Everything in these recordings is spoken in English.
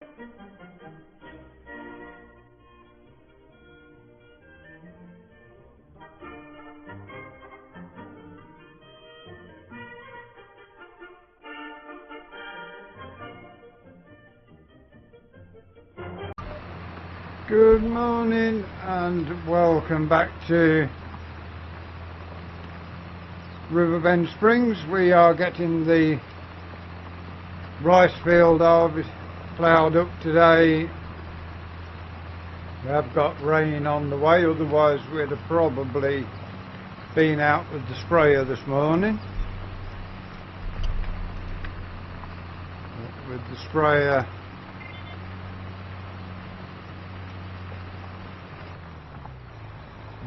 Good morning and welcome back to Riverbend Springs. We are getting the rice field ploughed up today. We have got rain on the way, otherwise we'd have probably been out with the sprayer this morning. With the sprayer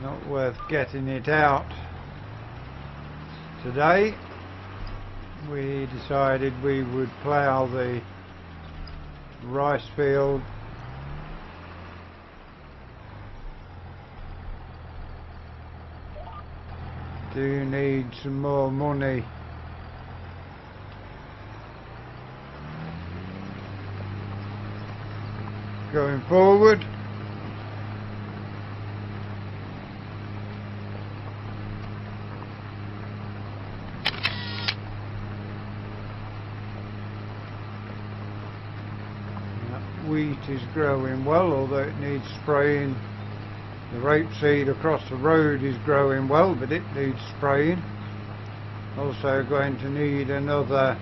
not worth getting it out today. We decided we would plough the rice field do need some more money going forward. Wheat is growing well, although it needs spraying. The rapeseed across the road is growing well, but it needs spraying. Also going to need another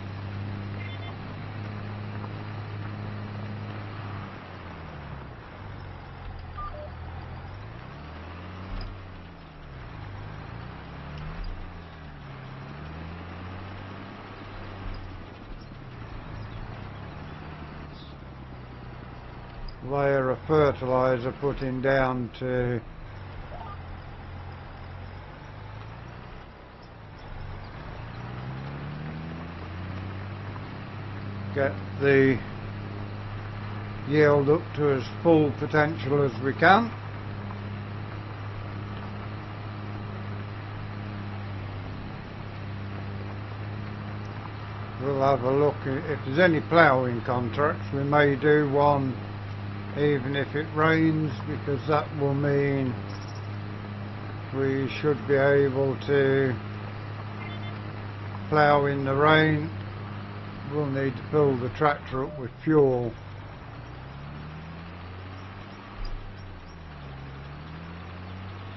layer of fertilizer putting down to get the yield up to as full potential as we can. We'll have a look if there's any ploughing contracts. We may do one even if it rains, because that will mean we should be able to plough in the rain. We'll need to fill the tractor up with fuel.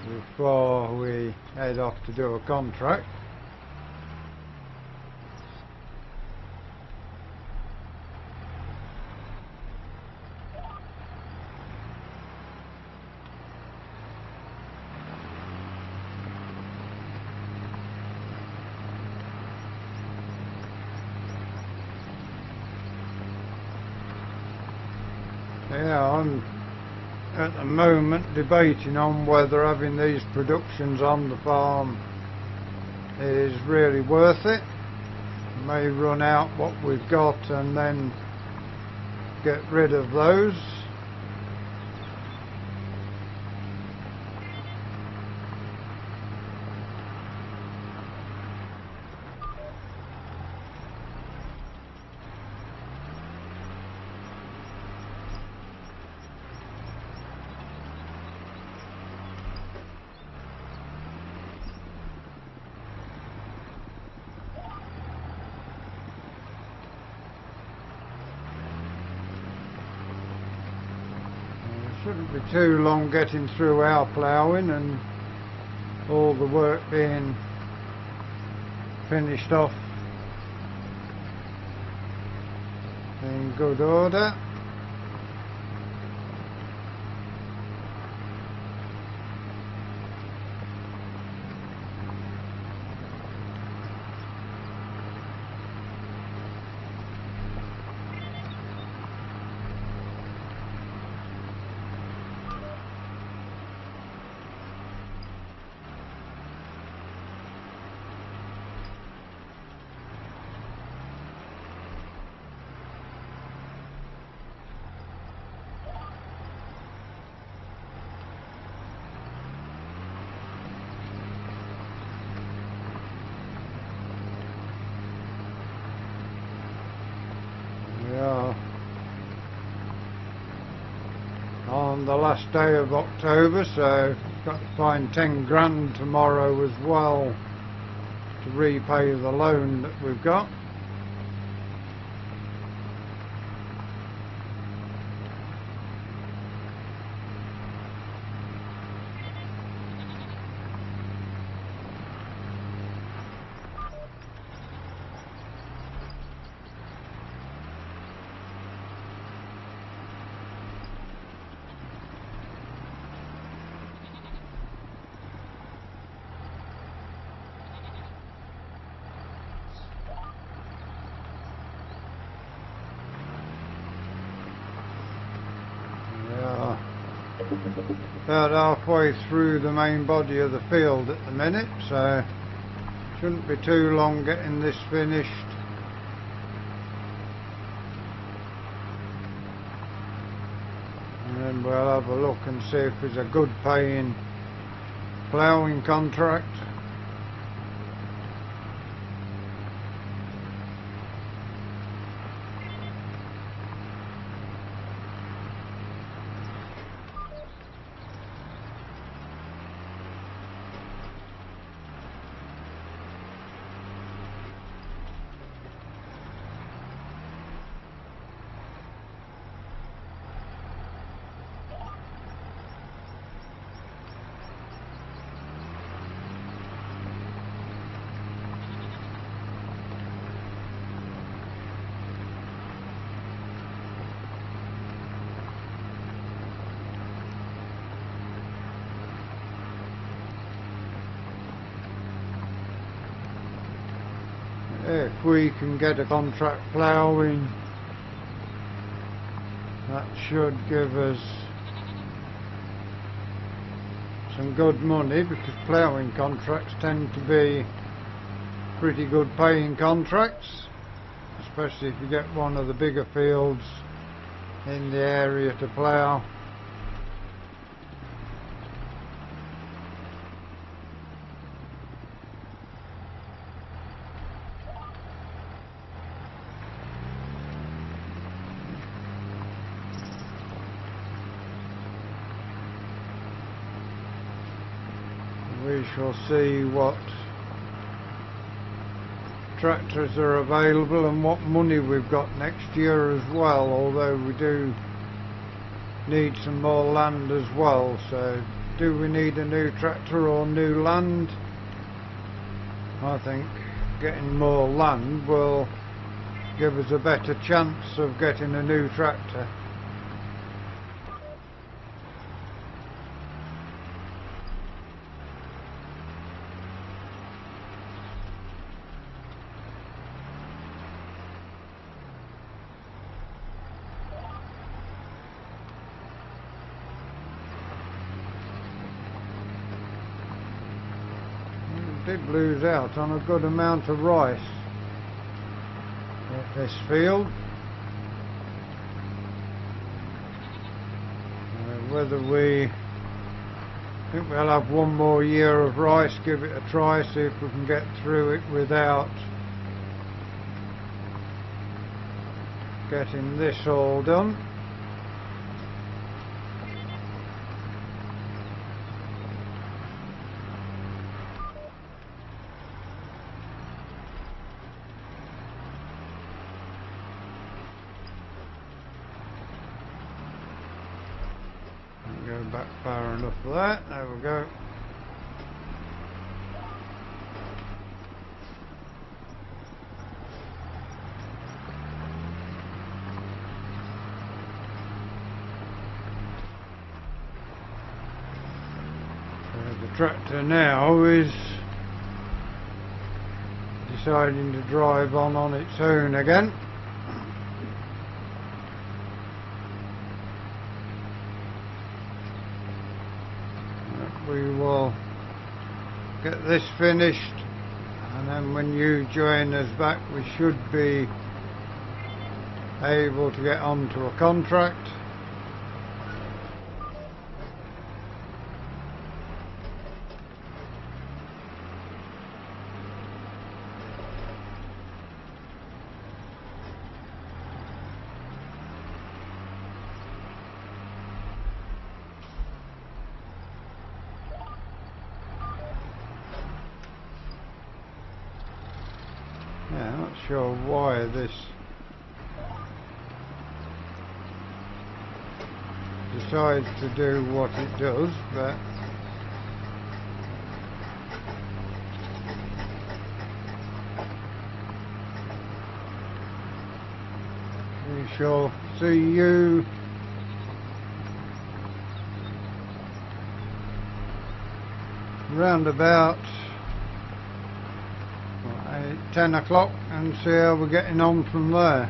Before we head off to do a contract. Yeah, I'm at the moment debating on whether having these productions on the farm is really worth it. May run out what we've got and then get rid of those. Shouldn't be too long getting through our ploughing and all the work being finished off in good order. on the last day of October, so got to find 10 grand tomorrow as well to repay the loan that we've got. About halfway through the main body of the field at the minute, so shouldn't be too long getting this finished. And then we'll have a look and see if there's a good paying ploughing contract. If we can get a contract ploughing, that should give us some good money, because ploughing contracts tend to be pretty good paying contracts, especially if you get one of the bigger fields in the area to plough. We shall see what tractors are available and what money we've got next year as well, although we do need some more land as well. So do we need a new tractor or new land? I think getting more land will give us a better chance of getting a new tractor. Did lose out on a good amount of rice at this field. Whether we think we'll have one more year of rice, give it a try, see if we can get through it without getting this all done. Go back far enough for that. There we go. So the tractor now is deciding to drive on its own again. We will get this finished, and then when you join us back we should be able to get onto a contract. sure why this decides to do what it does, but we shall see you round about 10 o'clock and see how we're getting on from there.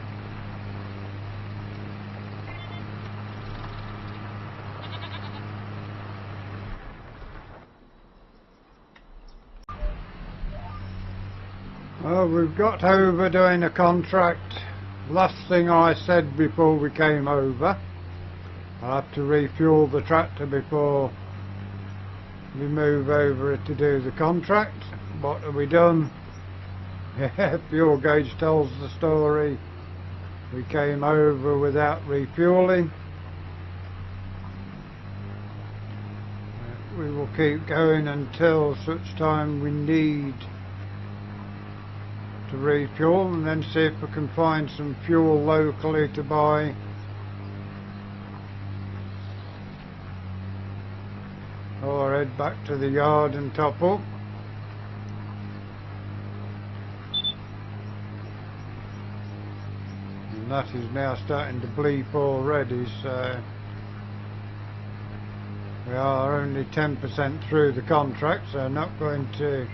Well, we've got over doing a contract. Last thing I said before we came over, I have to refuel the tractor before we move over to do the contract. What have we done? Yeah, fuel gauge tells the story. We came over without refueling. We will keep going until such time we need to refuel, and then see if we can find some fuel locally to buy. Or head back to the yard and top up. And that is now starting to bleep already, so we are only 10% through the contract, so not going to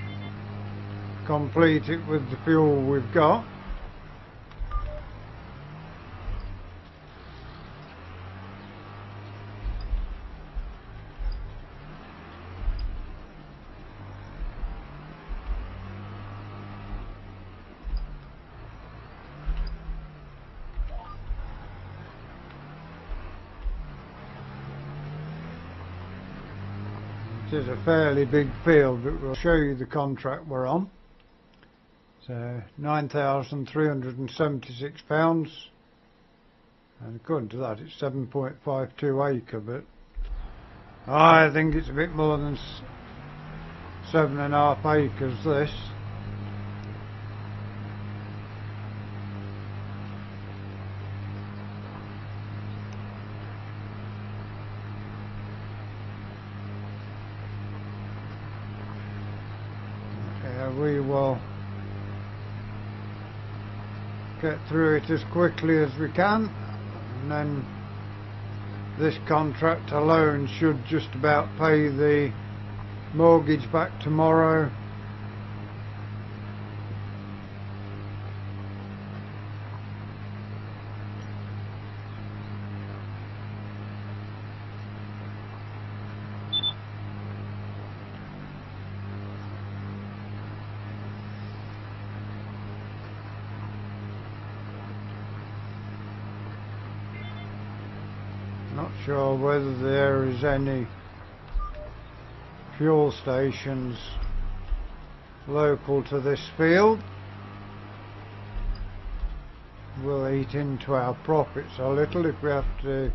complete it with the fuel we've got. It is a fairly big field, but we'll show you the contract we're on. So 9,376 pounds, and according to that it's 7.52 acre, but I think it's a bit more than 7.5 acres this. We will get through it as quickly as we can, and then this contract alone should just about pay the mortgage back tomorrow. Not sure whether there is any fuel stations local to this field. We'll eat into our profits a little if we have to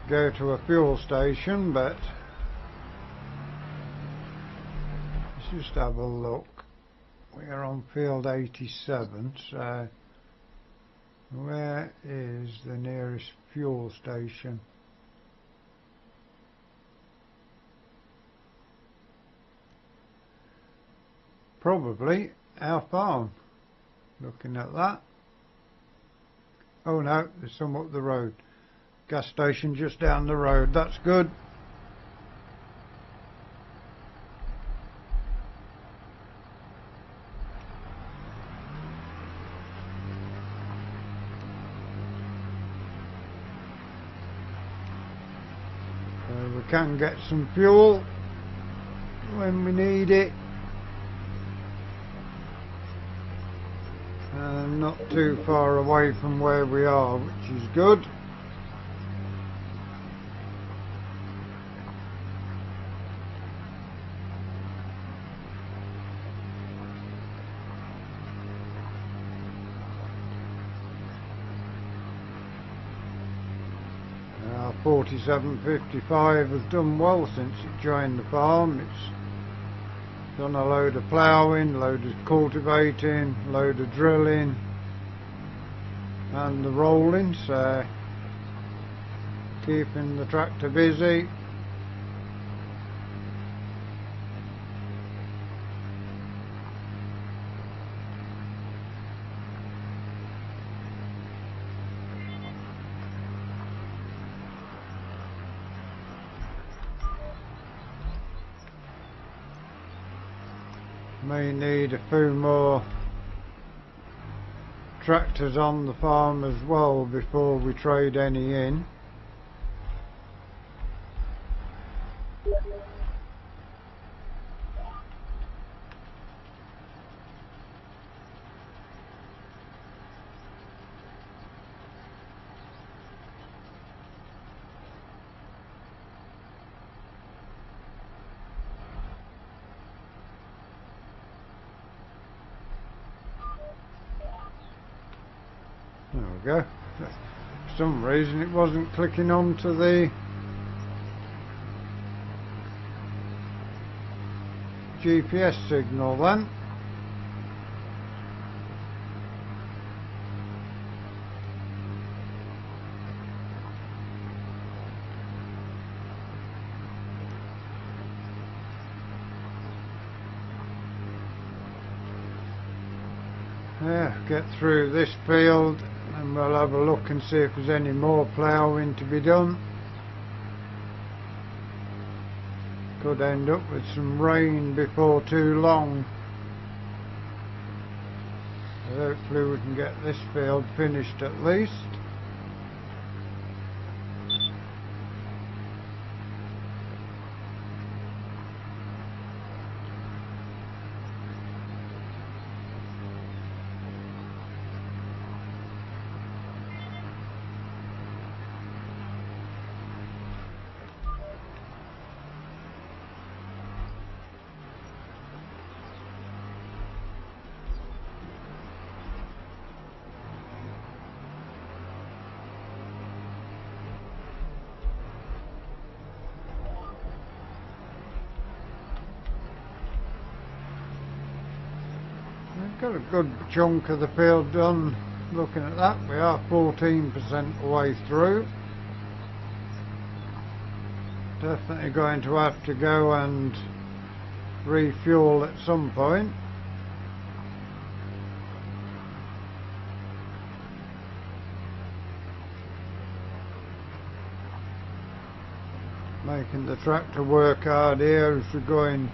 go to a fuel station, but let's just have a look. We're on field 87, so where is the nearest fuel station? Probably our farm. Looking at that. Oh no, there's some up the road. Gas station just down the road. That's good. We can get some fuel when we need it, and not too far away from where we are, which is good. Our 4755 has done well since it joined the farm. It's Done a load of ploughing, load of cultivating, load of drilling and the rolling, so keeping the tractor busy. May need a few more tractors on the farm as well before we trade any in. There we go. For some reason it wasn't clicking onto the GPS signal then. Yeah, get through this field and we'll have a look and see if there's any more ploughing to be done. Could end up with some rain before too long. So hopefully we can get this field finished at least. We've got a good chunk of the field done. Looking at that, we are 14% the way through. Definitely going to have to go and refuel at some point. Making the tractor work hard here as we're going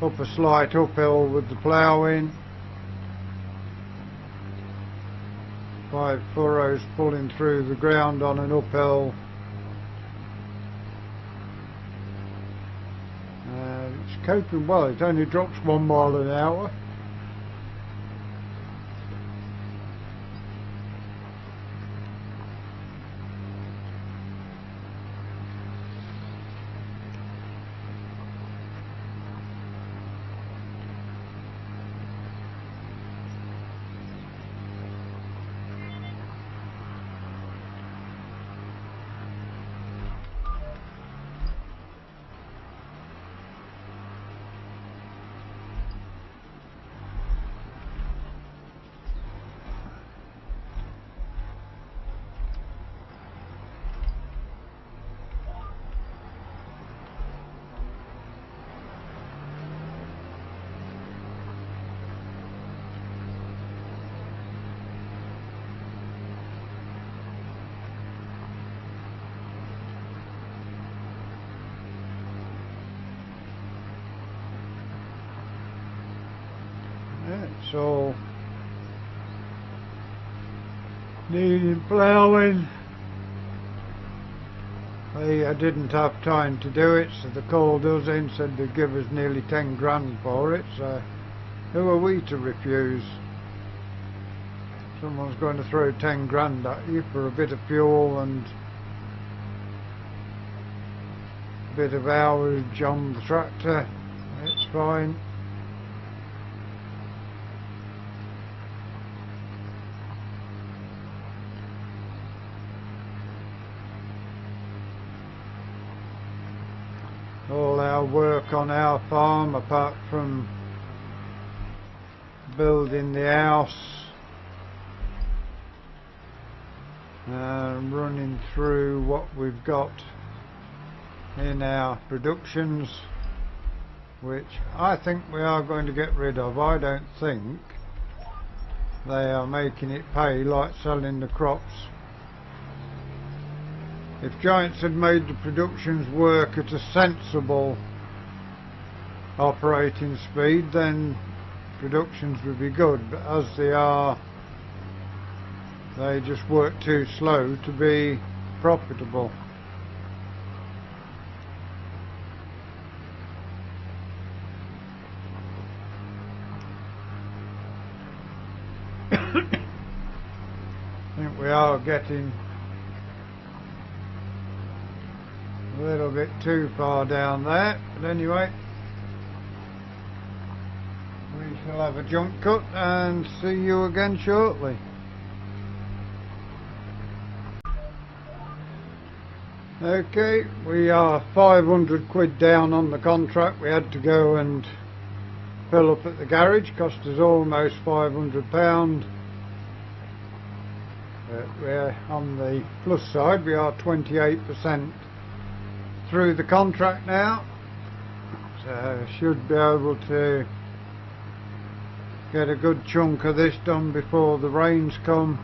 up a slight uphill with the ploughing. 5 furrows pulling through the ground on an uphill. It's coping well, it only drops 1 mile an hour. So needing ploughing. I didn't have time to do it, so the called us in, said they'd give us nearly 10 grand for it, so who are we to refuse? Someone's going to throw 10 grand at you for a bit of fuel and a bit of hourage on the tractor. It's fine. all our work on our farm, apart from building the house, running through what we've got in our productions, which I think we are going to get rid of. I don't think they are making it pay like selling the crops. If Giants had made the productions work at a sensible operating speed, then productions would be good, but as they are, they just work too slow to be profitable. I think we are getting a little bit too far down there, but anyway, we shall have a jump cut and see you again shortly. Okay, we are 500 quid down on the contract. We had to go and fill up at the garage, cost us almost £500. We're on the plus side, we are 28% through the contract now, so should be able to get a good chunk of this done before the rains come.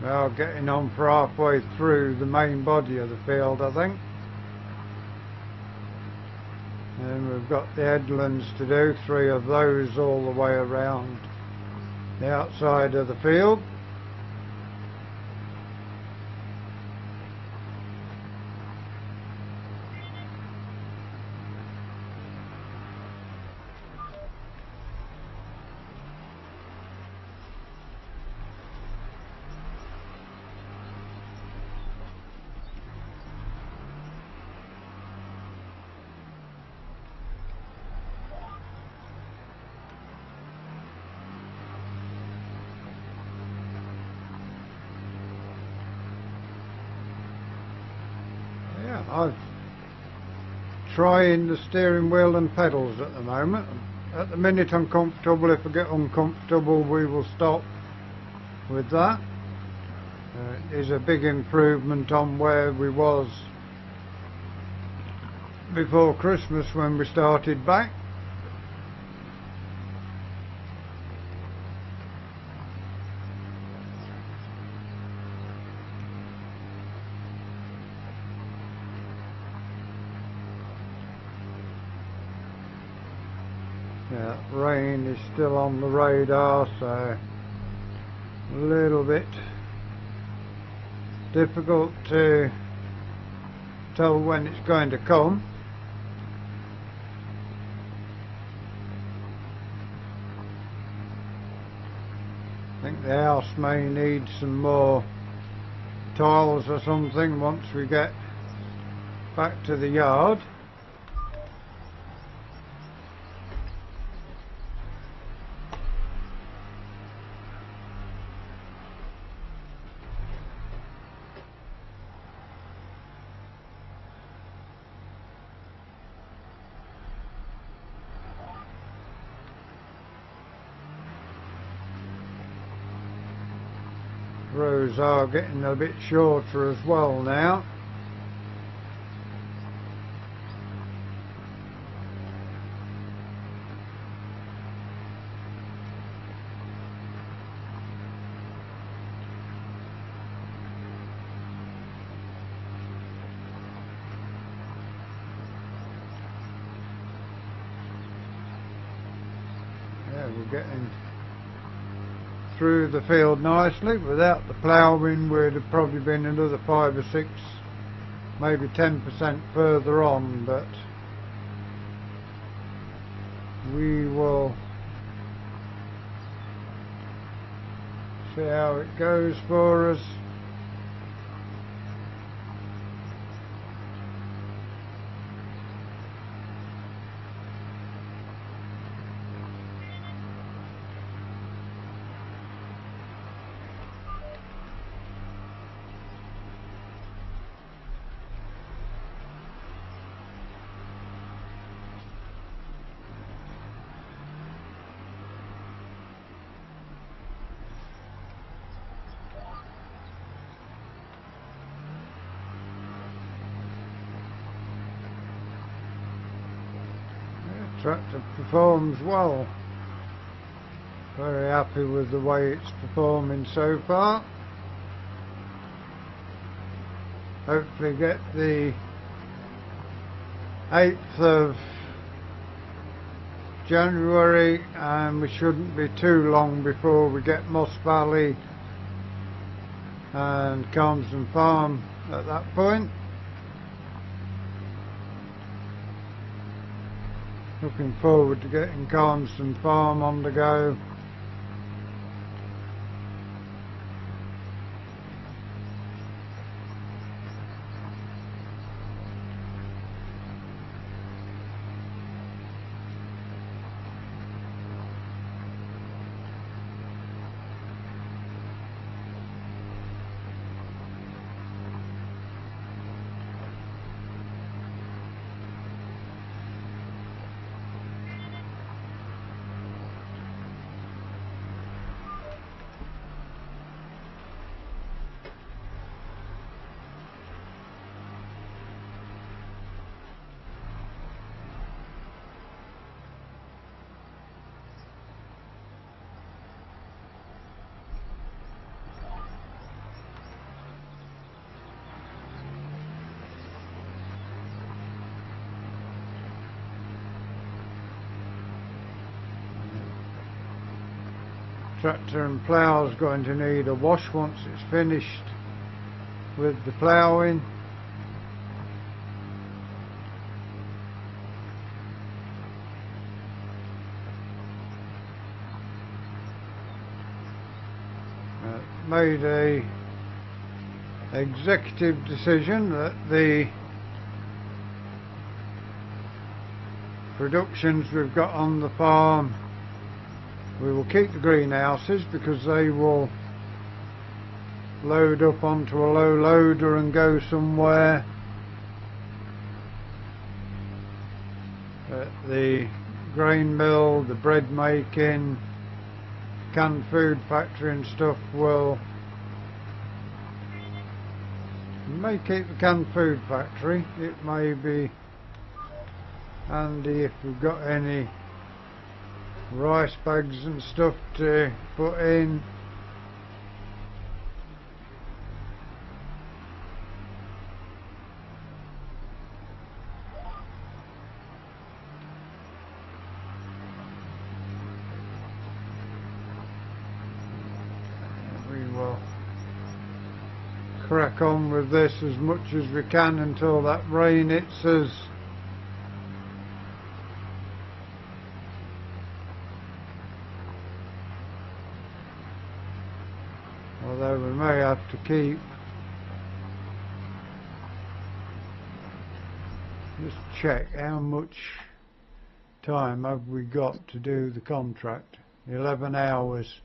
Well, getting on for halfway through the main body of the field, I think. And we've got the headlands to do, 3 of those all the way around the outside of the field. Yeah, I'm trying the steering wheel and pedals at the moment. At the minute I'm comfortable. If I get uncomfortable, we will stop with that. It is a big improvement on where we was before Christmas when we started back. Yeah, rain is still on the radar, so a little bit difficult to tell when it's going to come. I think the house may need some more tiles or something once we get back to the yard. Rows are getting a bit shorter as well now. Yeah, we're getting through the field nicely. Without the ploughing we'd have probably been another 5 or 6, maybe 10% further on, but we will see how it goes for us. Tractor performs well. Very happy with the way it's performing so far. Hopefully get the 8th of January and we shouldn't be too long before we get Moss Valley and Calmsden Farm at that point. Looking forward to getting Calmsden Farm on the go. Tractor and plough is going to need a wash once it's finished with the ploughing. Made a executive decision that the productions we've got on the farm, we will keep the greenhouses because they will load up onto a low loader and go somewhere. The grain mill, the bread making, canned food factory and stuff will, may keep the canned food factory. It may be handy if we've got any rice bags and stuff to put in. We will crack on with this as much as we can until that rain hits us. Although we may have to keep, just check how much time have we got to do the contract. 11 hours.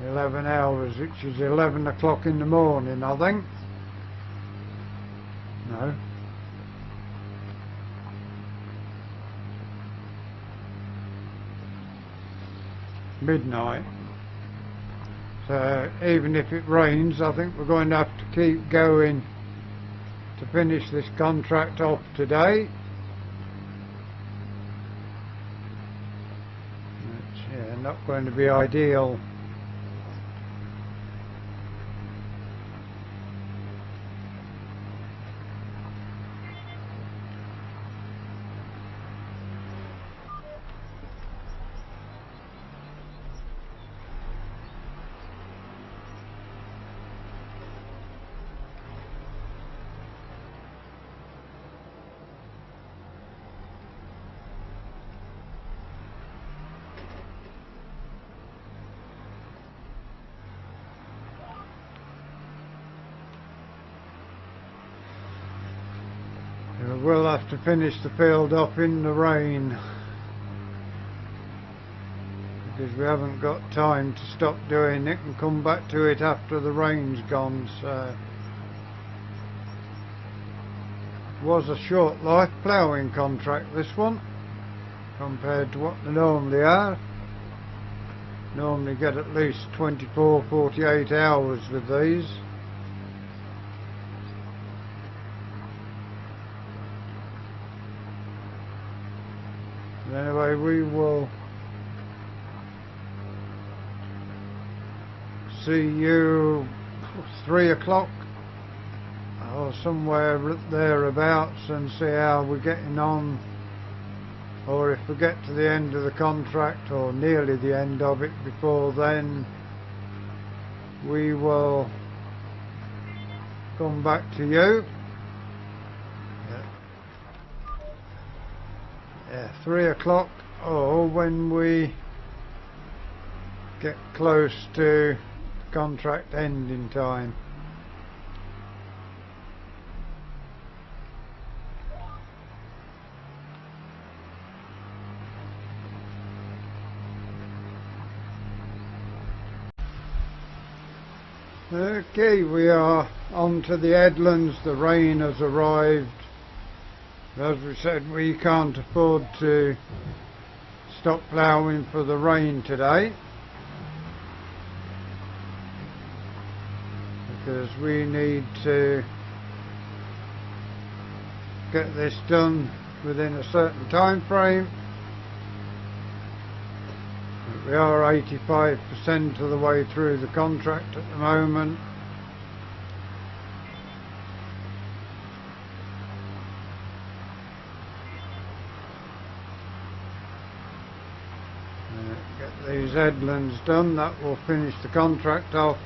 11 hours, which is 11 o'clock in the morning, I think. No. Midnight. So even if it rains, I think we're going to have to keep going to finish this contract off today. It's not going to be ideal. We'll have to finish the field off in the rain because we haven't got time to stop doing it and come back to it after the rain's gone. So it was a short life ploughing contract, this one, compared to what they normally are. Normally get at least 24-48 hours with these. Anyway, we will see you 3 o'clock or somewhere thereabouts and see how we're getting on, or if we get to the end of the contract or nearly the end of it before then, we will come back to you. Yeah, 3 o'clock, or when we get close to contract ending time. Okay, we are on to the headlands. The rain has arrived. As we said, we can't afford to stop ploughing for the rain today, because we need to get this done within a certain time frame. We are 85% of the way through the contract at the moment. Get these headlands done, that will finish the contract off,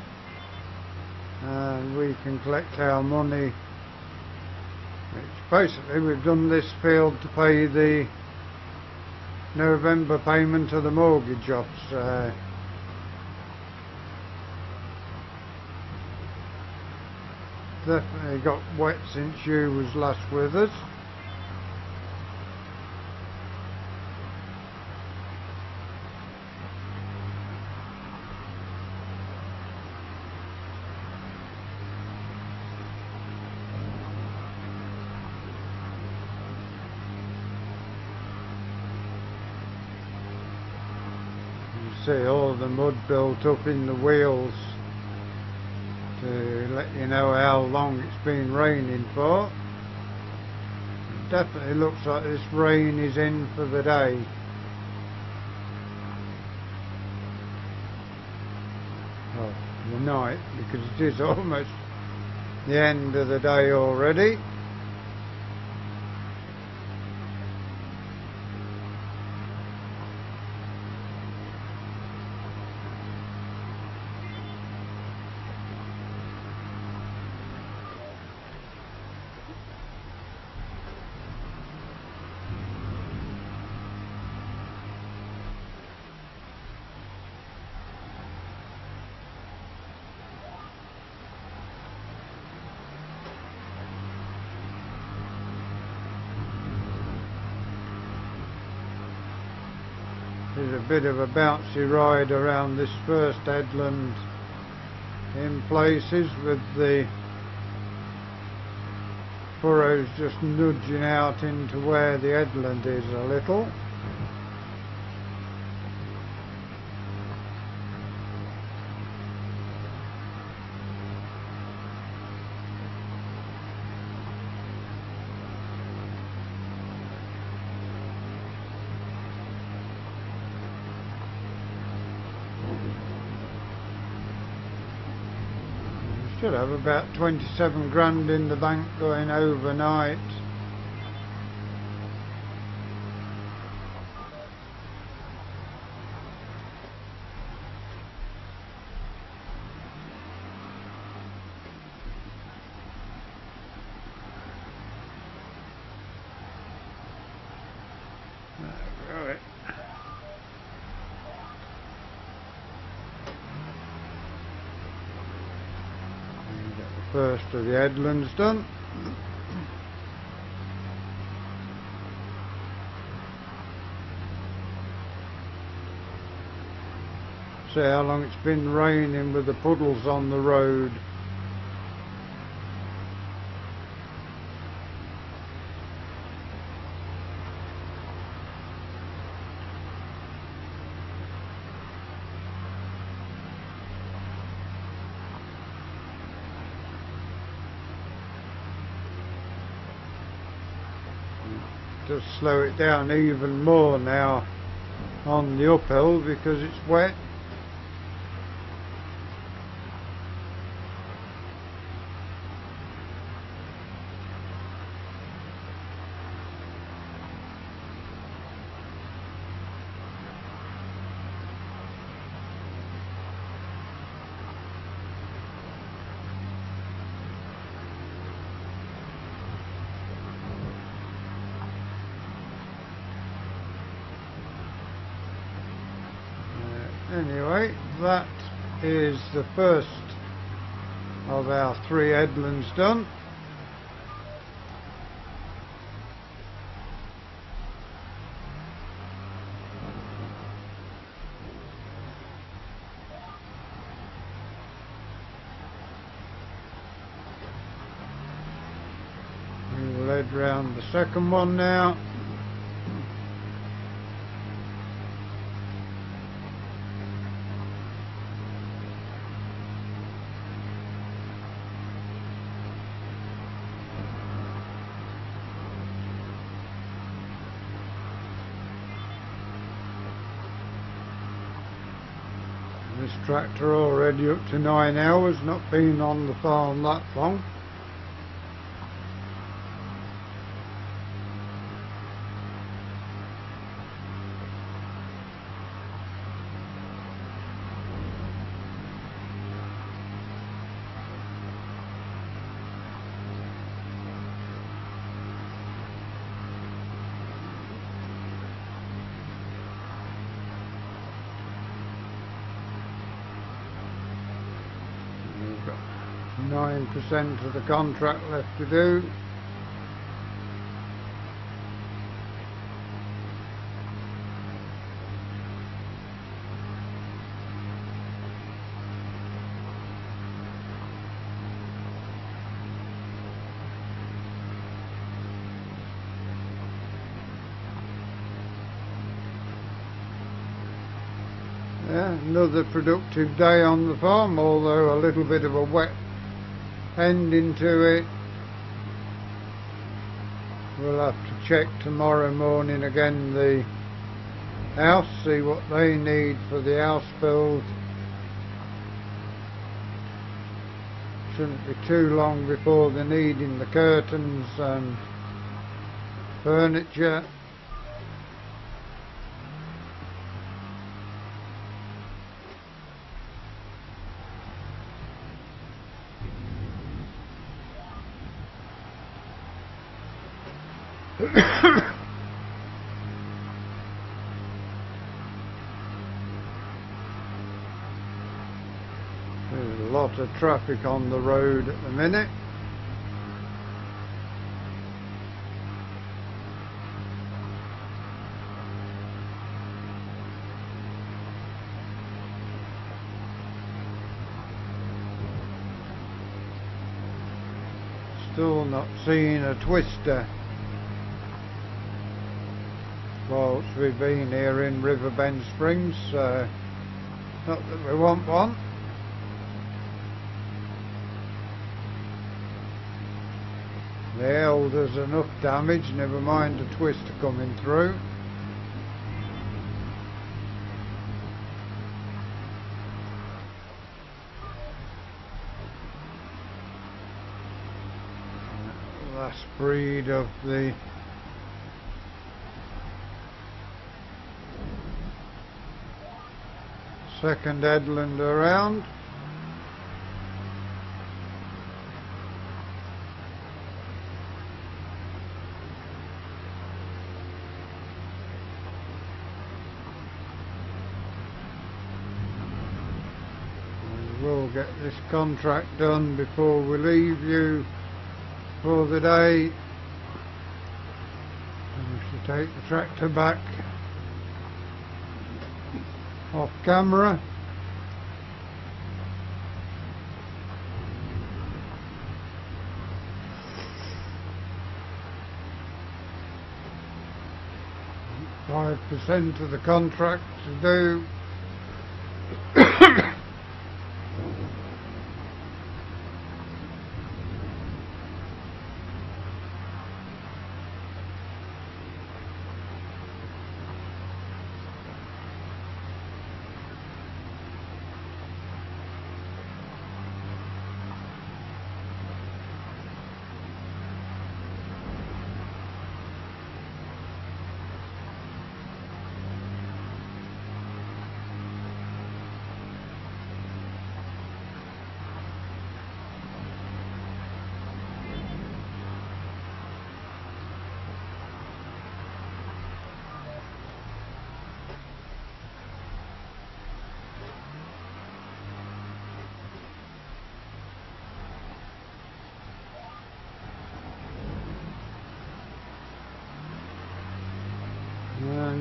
and we can collect our money, which basically we've done this field to pay the November payment of the mortgage off. So definitely got wet since you was last with us. See all the mud built up in the wheels to let you know how long it's been raining for. It definitely looks like this rain is in for the day. Well, the night, because it is almost the end of the day already. There's a bit of a bouncy ride around this first headland in places, with the furrows just nudging out into where the headland is a little. Should have about 27 grand in the bank going overnight. Right. First of the headlands done. See how long it's been raining with the puddles on the road. to slow it down even more now on the uphill because it's wet. Anyway, that is the first of our 3 headlands done. We'll head round the second one now. This tractor already up to 9 hours, not been on the farm that long. We've got 9% of the contract left to do. Yeah, another productive day on the farm, although a little bit of a wet ending to it. We'll have to check tomorrow morning again the house, see what they need for the house build. Shouldn't be too long before they're needing the curtains and furniture. There's a lot of traffic on the road at the minute. Still not seeing a twister whilst we've been here in Riverbend Springs, so not that we want one. The elder's enough damage, never mind a twister coming through. Last breed of the second headland around. We'll get this contract done before we leave you for the day. And we should take the tractor back off camera. %5 of the contract to do.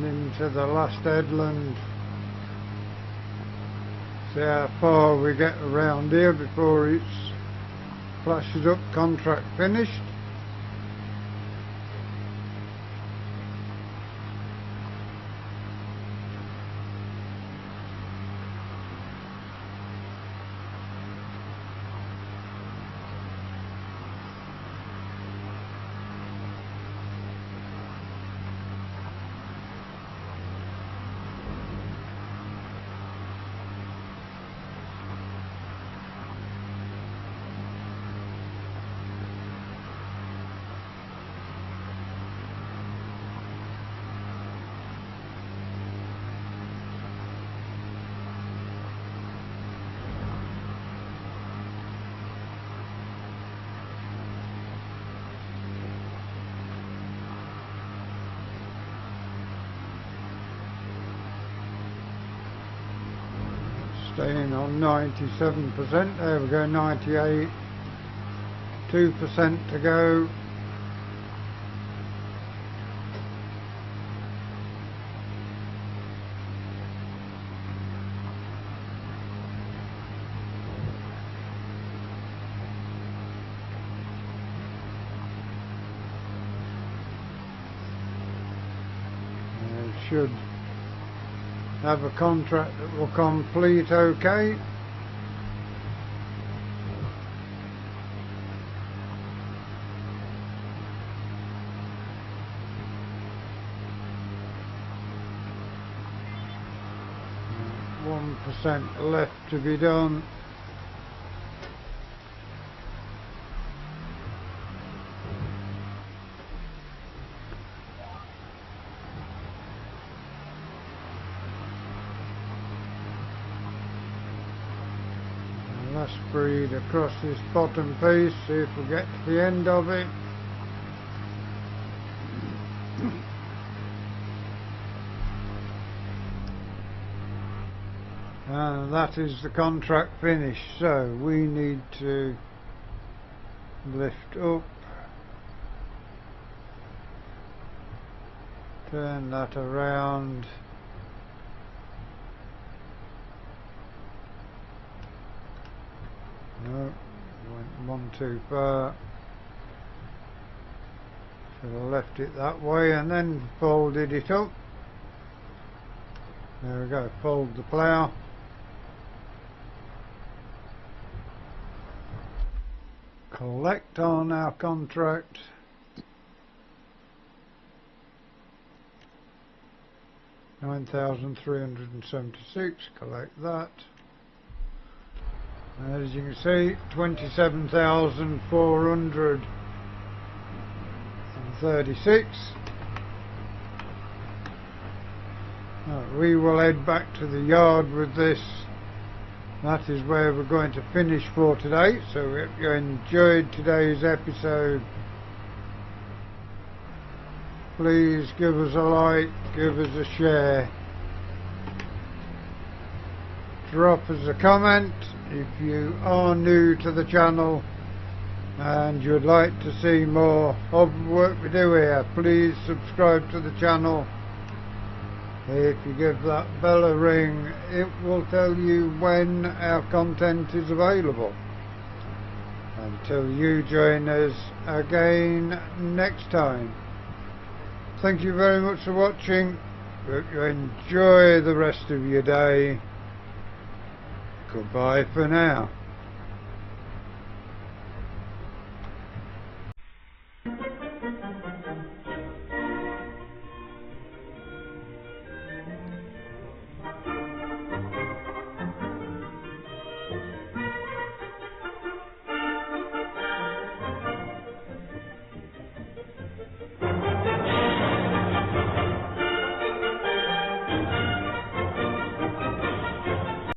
and into the last headland. See how far we get around here before it flashes up contract finished. Staying on 97%, there we go, 98, 2% to go. Should have a contract that will complete okay. And 1% left to be done. Last breed across this bottom piece, see if we get to the end of it. And that is the contract finished, so we need to lift up, turn that around. No, went one too far. Should have left it that way and then folded it up. There we go, fold the plough. Collect on our contract. $9,376, collect that. As you can see, 27,436. We will head back to the yard with this. That is where we're going to finish for today. So if you enjoyed today's episode, please give us a like, give us a share, drop us a comment. If you are new to the channel and you'd like to see more of the work we do here, please subscribe to the channel. If you give that bell a ring, it will tell you when our content is available. Until you join us again next time. Thank you very much for watching. Hope you enjoy the rest of your day. Goodbye for now.